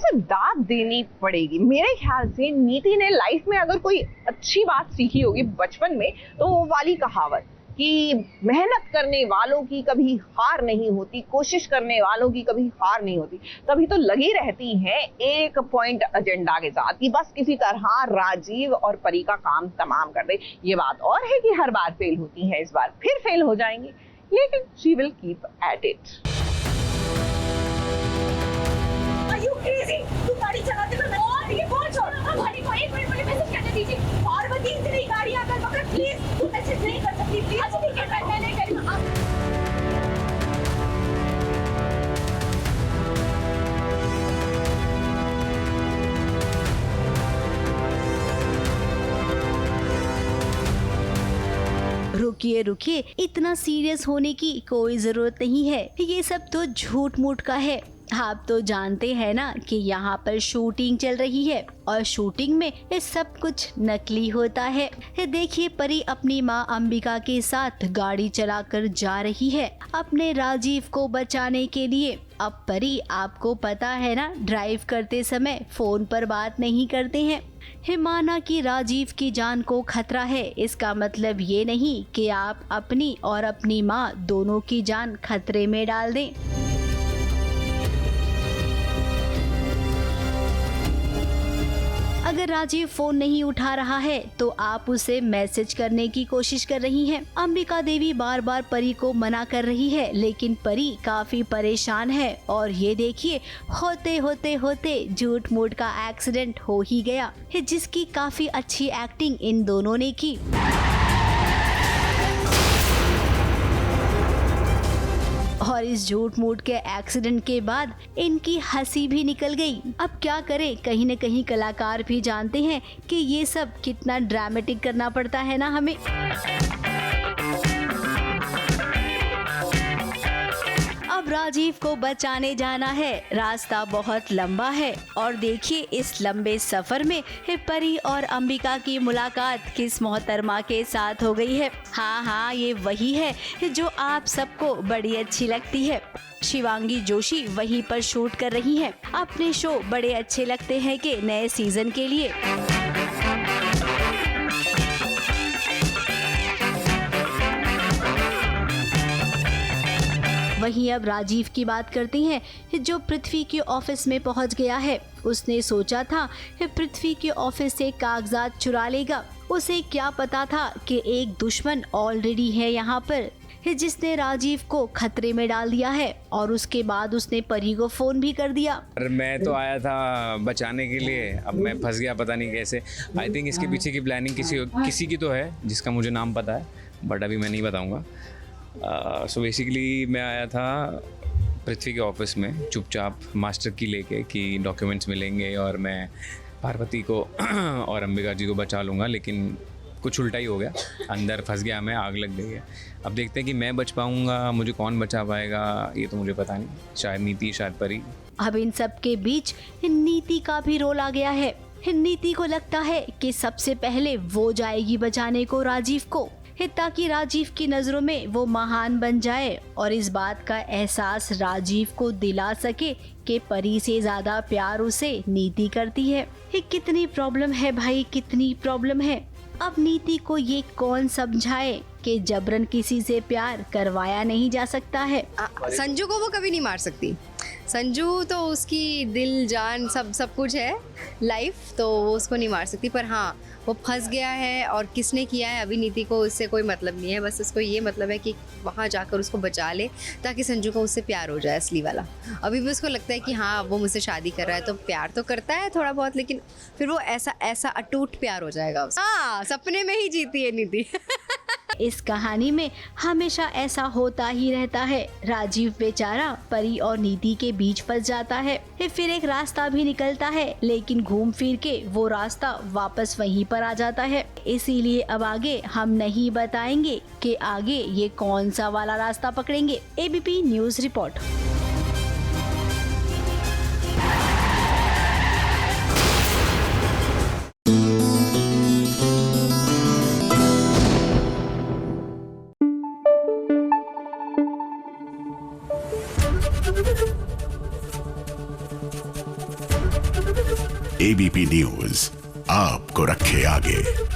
से दाद देनी पड़ेगी। मेरे ख्याल से नीति ने लाइफ में अगर कोई अच्छी बात सीखी होगी बचपन में तो वो वाली कहावत कि मेहनत करने वालों की कभी हार नहीं होती, कोशिश करने वालों की कभी हार नहीं होती। तभी तो लगी रहती हैं एक पॉइंट एजेंडा के साथ कि बस किसी तरह राजीव और परी का काम तमाम कर दे। ये बात और है कि हर बार फेल होती है, इस बार फिर फेल हो जाएंगी, लेकिन she will keep at it. तू गाड़ी चलाते हुए और ये बोल छोड़, भाभी को 1 मिनट मुझे मैसेज करने दीजिए। पार्वती इतनी गाड़ी आकर पकड़ प्लीज, तू मैसेज नहीं कर सकती प्लीज। अच्छा ठीक है, मैं नहीं करूँ। रुकिए रुकिए, इतना सीरियस होने की कोई जरूरत नहीं है। ये सब तो झूठ मूठ का है। आप तो जानते हैं ना कि यहाँ पर शूटिंग चल रही है और शूटिंग में ये सब कुछ नकली होता है। देखिए, परी अपनी माँ अंबिका के साथ गाड़ी चलाकर जा रही है अपने राजीव को बचाने के लिए। अब परी, आपको पता है ना, ड्राइव करते समय फोन पर बात नहीं करते हैं। माना कि राजीव की जान को खतरा है, इसका मतलब ये नहीं कि आप अपनी और अपनी माँ दोनों की जान खतरे में डाल दें। अगर राजीव फोन नहीं उठा रहा है तो आप उसे मैसेज करने की कोशिश कर रही हैं। अंबिका देवी बार बार परी को मना कर रही है, लेकिन परी काफी परेशान है। और ये देखिए, होते होते होते झूठ मूठ का एक्सीडेंट हो ही गया, जिसकी काफी अच्छी एक्टिंग इन दोनों ने की। और इस झूठ मूठ के एक्सीडेंट के बाद इनकी हंसी भी निकल गई। अब क्या करें, कहीं न कहीं कलाकार भी जानते हैं कि ये सब कितना ड्रामेटिक करना पड़ता है ना हमें। अब राजीव को बचाने जाना है, रास्ता बहुत लंबा है और देखिए इस लंबे सफर में परी और अंबिका की मुलाकात किस मोहतरमा के साथ हो गई है। हाँ, ये वही है जो आप सबको बड़ी अच्छी लगती है। शिवांगी जोशी वहीं पर शूट कर रही हैं अपने शो बड़े अच्छे लगते हैं के नए सीजन के लिए। वहीं अब राजीव की बात करते हैं, जो पृथ्वी के ऑफिस में पहुंच गया है। उसने सोचा था पृथ्वी के ऑफिस से कागजात चुरा लेगा। उसे क्या पता था कि एक दुश्मन ऑलरेडी है यहाँ पर, जिसने राजीव को खतरे में डाल दिया है। और उसके बाद उसने परी को फोन भी कर दिया। मैं तो आया था बचाने के लिए, अब मैं फंस गया पता नहीं कैसे। आई थिंक इसके पीछे की प्लानिंग किसी की तो है, जिसका मुझे नाम पता है, बट अभी मैं नहीं बताऊँगा। सो बेसिकली मैं आया था पृथ्वी के ऑफिस में चुपचाप मास्टर की लेके कि डॉक्यूमेंट्स मिलेंगे और मैं पार्वती को और अंबिका जी को बचा लूँगा, लेकिन कुछ उल्टा ही हो गया। अंदर फंस गया मैं, आग लग गई है। अब देखते हैं कि मैं बच पाऊँगा, मुझे कौन बचा पाएगा, ये तो मुझे पता नहीं। शायद नीति, शायद परी। अब इन सब के बीच नीति का भी रोल आ गया है। नीति को लगता है कि सबसे पहले वो जाएगी बचाने को राजीव को, ताकि राजीव की नजरों में वो महान बन जाए और इस बात का एहसास राजीव को दिला सके कि परी से ज्यादा प्यार उसे नीति करती है। कितनी प्रॉब्लम है भाई, कितनी प्रॉब्लम है। अब नीति को ये कौन समझाए कि जबरन किसी से प्यार करवाया नहीं जा सकता है। संजू को वो कभी नहीं मार सकती। संजू तो उसकी दिल जान सब कुछ है, लाइफ तो वो उसको नहीं मार सकती। पर हाँ, वो फंस गया है और किसने किया है अभी नीति को उससे कोई मतलब नहीं है। बस उसको ये मतलब है कि वहाँ जाकर उसको बचा ले ताकि संजू को उससे प्यार हो जाए असली वाला। अभी भी उसको लगता है कि हाँ वो मुझसे शादी कर रहा है, तो प्यार तो करता है थोड़ा बहुत, लेकिन फिर वो ऐसा अटूट प्यार हो जाएगा। हाँ, सपने में ही जीती है नीति। इस कहानी में हमेशा ऐसा होता ही रहता है। राजीव बेचारा परी और नीति के बीच फंस जाता है, फिर एक रास्ता भी निकलता है, लेकिन घूम फिर के वो रास्ता वापस वहीं पर आ जाता है। इसीलिए अब आगे हम नहीं बताएंगे कि आगे ये कौन सा वाला रास्ता पकड़ेंगे। ABP news report. ABP news आपको रखे आगे।